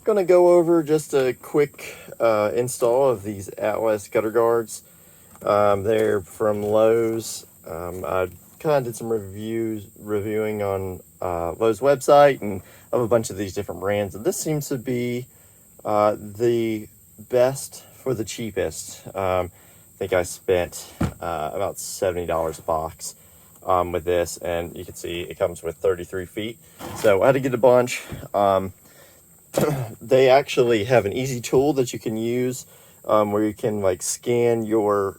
going to go over just a quick install of these Atlas gutter guards. They're from Lowe's. I kind of did some reviewing on Lowe's website and of a bunch of these different brands. And this seems to be the best for the cheapest. I think I spent about $70 a box with this, and you can see it comes with 33 feet. So I had to get a bunch. They actually have an easy tool that you can use where you can like scan your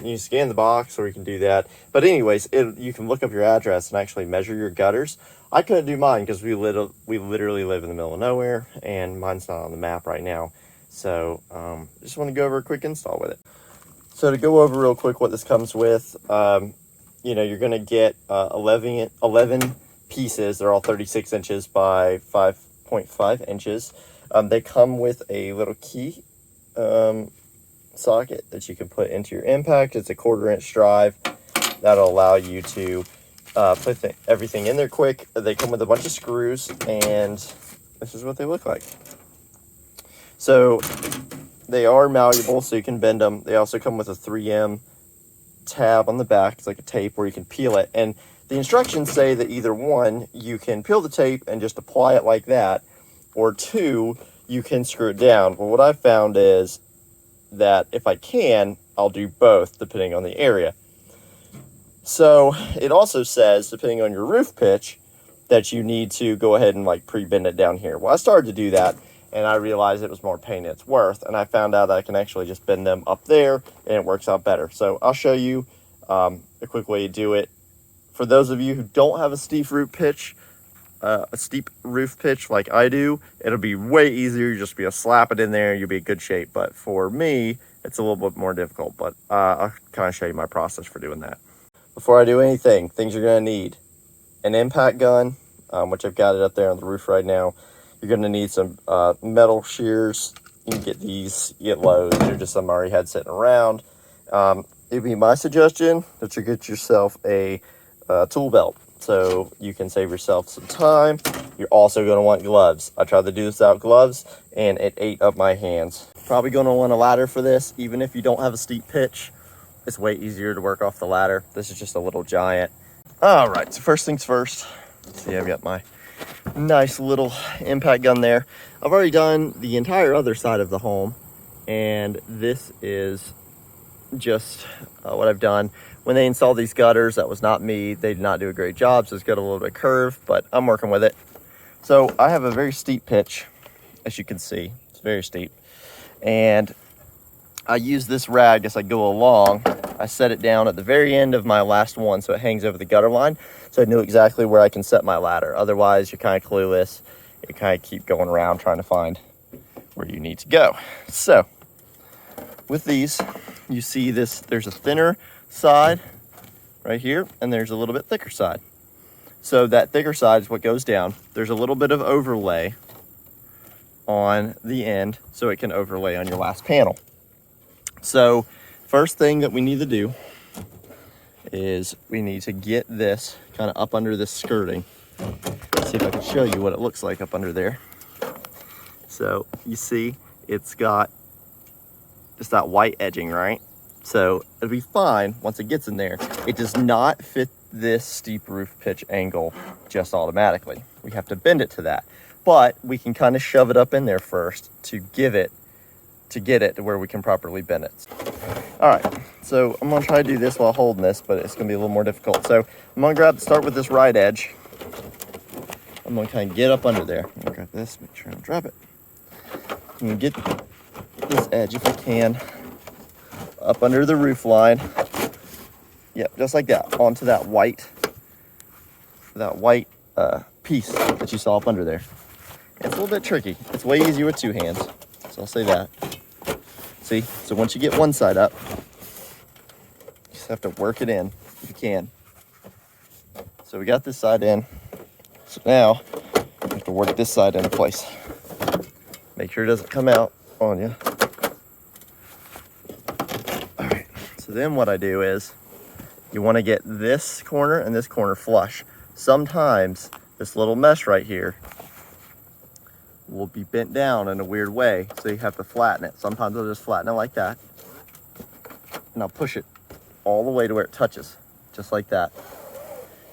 you scan the box, or you can do that. But anyways, you can look up your address and actually measure your gutters. I couldn't do mine because we literally live in the middle of nowhere, and mine's not on the map right now. So just want to go over a quick install with it. So to go over real quick what this comes with, you know, you're going to get 11 pieces. They're all 36 inches by 5.5 inches. They come with a little key socket that you can put into your impact. It's a 1/4 inch drive that'll allow you to put everything in there quick. They come with a bunch of screws, and this is what they look like. So they are malleable, so you can bend them. They also come with a 3M tab on the back. It's like a tape where you can peel it, and the instructions say that either one, you can peel the tape and just apply it like that, or two, you can screw it down. But what I've found is that if I can, I'll do both depending on the area. So it also says, depending on your roof pitch, that you need to go ahead and like pre-bend it down here. Well, I started to do that, and I realized it was more pain than it's worth, and I found out that I can actually just bend them up there, and it works out better. So I'll show you a quick way to do it. For those of you who don't have a steep roof pitch like I do, it'll be way easier. You just be able to slap it in there, you'll be in good shape. But for me, it's a little bit more difficult, but I'll kind of show you my process for doing that. Before I do anything, things you're going to need: an impact gun, which I've got it up there on the roof right now. You're going to need some metal shears. You can get these, you get Lowe's. They're just some I already had sitting around. It'd be my suggestion that you get yourself a tool belt, so you can save yourself some time. You're also going to want gloves. I tried to do this without gloves, and it ate up my hands. Probably going to want a ladder for this, even if you don't have a steep pitch. It's way easier to work off the ladder. This is just a little giant. All right, so first things first. See, I've got my nice little impact gun there. I've already done the entire other side of the home, and this is just what I've done. When they installed these gutters, that was not me. They did not do a great job, so it's got a little bit of curve, but I'm working with it. So I have a very steep pitch, as you can see. It's very steep. And I use this rag as I go along. I set it down at the very end of my last one, so it hangs over the gutter line, so I knew exactly where I can set my ladder. Otherwise, you're kind of clueless. You kind of keep going around trying to find where you need to go. So with these, you see this, there's a thinner side right here, and there's a little bit thicker side. So that thicker side is what goes down. There's a little bit of overlay on the end, so it can overlay on your last panel. So first thing that we need to do is we need to get this kind of up under this skirting. Let's see if I can show you what it looks like up under there. So you see it's got just that white edging, right? So it'll be fine once it gets in there. It does not fit this steep roof pitch angle just automatically. We have to bend it to that, but we can kind of shove it up in there first to get it to where we can properly bend it. All right, so I'm gonna try to do this while holding this, but it's gonna be a little more difficult. So I'm gonna start with this right edge. I'm gonna kind of get up under there. I'm gonna grab this, make sure I don't drop it. I'm gonna get this edge, if I can, up under the roof line. Yep, just like that, onto that white piece that you saw up under there. It's a little bit tricky. It's way easier with two hands, so I'll say that. See, so once you get one side up, you just have to work it in if you can. So we got this side in. So now you have to work this side into place. Make sure it doesn't come out on you. All right, so then what I do is you want to get this corner and this corner flush. Sometimes this little mesh right here will be bent down in a weird way, so you have to flatten it. Sometimes I'll just flatten it like that, and I'll push it all the way to where it touches, just like that.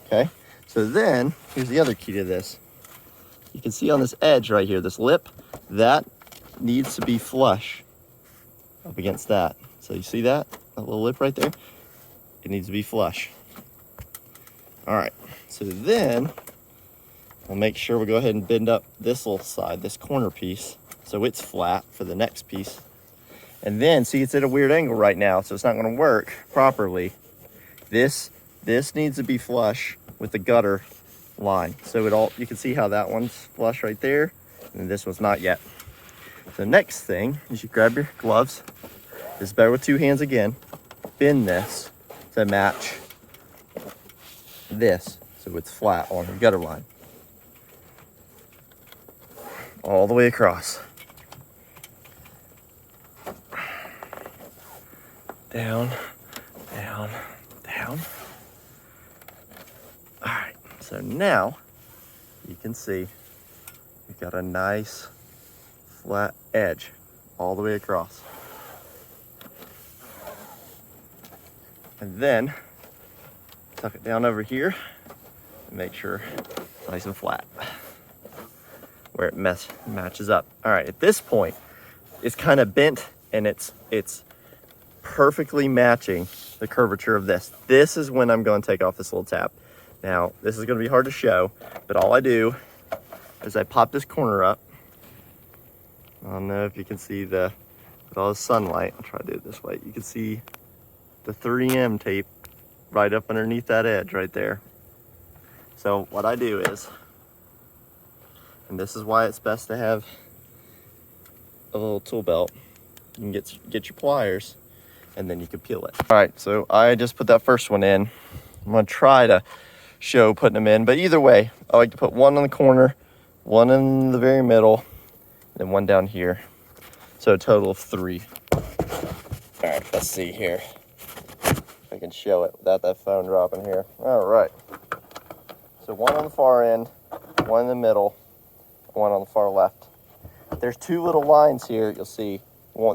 Okay, so then here's the other key to this. You can see on this edge right here, this lip, that needs to be flush up against that. So you see that little lip right there? It needs to be flush. All right, so then we'll make sure we go ahead and bend up this little side, this corner piece, so it's flat for the next piece. And then, see, it's at a weird angle right now, so it's not gonna work properly. This needs to be flush with the gutter line. So you can see how that one's flush right there, and this one's not yet. The next thing is you grab your gloves. It's better with two hands again. Bend this to match this, so it's flat on the gutter line. All the way across. Down, down, down. All right, so now you can see you've got a nice flat edge all the way across. And then tuck it down over here and make sure it's nice and flat where it matches up. All right, at this point, it's kind of bent and it's perfectly matching the curvature of this. This is when I'm going to take off this little tab. Now, this is going to be hard to show, but all I do is I pop this corner up. I don't know if you can see with all the sunlight. I'll try to do it this way. You can see the 3M tape right up underneath that edge right there. So what I do is, and this is why it's best to have a little tool belt. You can get your pliers, and then you can peel it. All right, so I just put that first one in. I'm gonna try to show putting them in, but either way, I like to put one on the corner, one in the very middle, and one down here. So a total of 3. All right, let's see here. If I can show it without that phone dropping here. All right. So one on the far end, one in the middle, one on the far left. There's 2 little lines here, you'll see.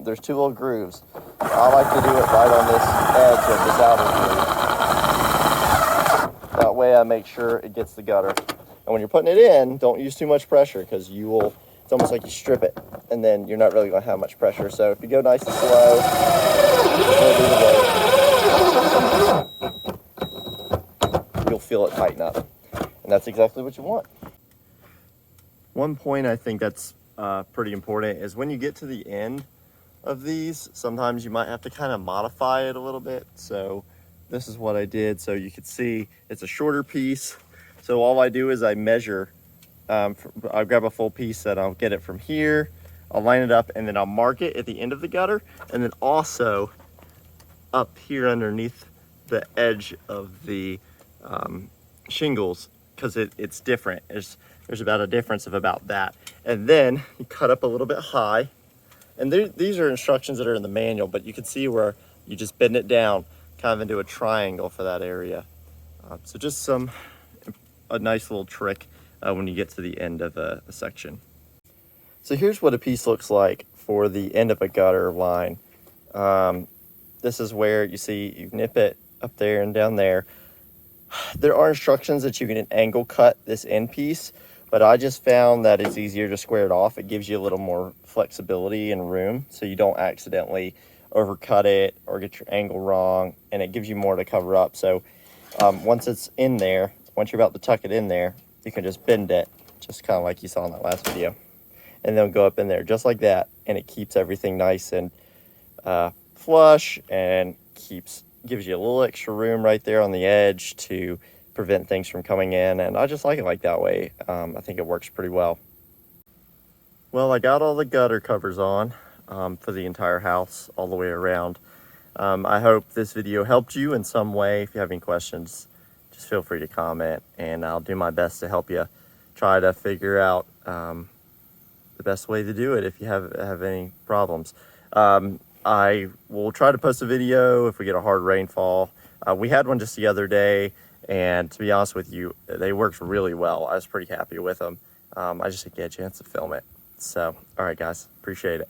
There's 2 little grooves. I like to do it right on this edge of this outer groove. That way I make sure it gets the gutter. And when you're putting it in, don't use too much pressure, because it's almost like you strip it, and then you're not really going to have much pressure. So if you go nice and slow, you'll feel it tighten up. And that's exactly what you want. One point I think that's pretty important is when you get to the end of these, sometimes you might have to kind of modify it a little bit. So this is what I did. So you can see it's a shorter piece. So all I do is I measure, I'll grab a full piece and I'll get it from here. I'll line it up and then I'll mark it at the end of the gutter. And then also up here underneath the edge of the shingles, because it's different. There's about a difference of about that. And then you cut up a little bit high. And these are instructions that are in the manual, but you can see where you just bend it down kind of into a triangle for that area. So just a nice little trick when you get to the end of a section. So here's what a piece looks like for the end of a gutter line. This is where you see you nip it up there and down there. There are instructions that you can angle cut this end piece, but I just found that it's easier to square it off. It gives you a little more flexibility and room, so you don't accidentally overcut it or get your angle wrong, and it gives you more to cover up. So once it's in there, once you're about to tuck it in there, you can just bend it, just kind of like you saw in that last video, and then go up in there just like that, and it keeps everything nice and flush, and gives you a little extra room right there on the edge to prevent things from coming in. And I just like it like that way. I think it works pretty well. Well, I got all the gutter covers on for the entire house all the way around. I hope this video helped you in some way. If you have any questions, just feel free to comment, and I'll do my best to help you try to figure out the best way to do it if you have any problems. I will try to post a video if we get a hard rainfall. We had one just the other day, and to be honest with you, they worked really well. I was pretty happy with them. I just didn't get a chance to film it. So, all right, guys, appreciate it.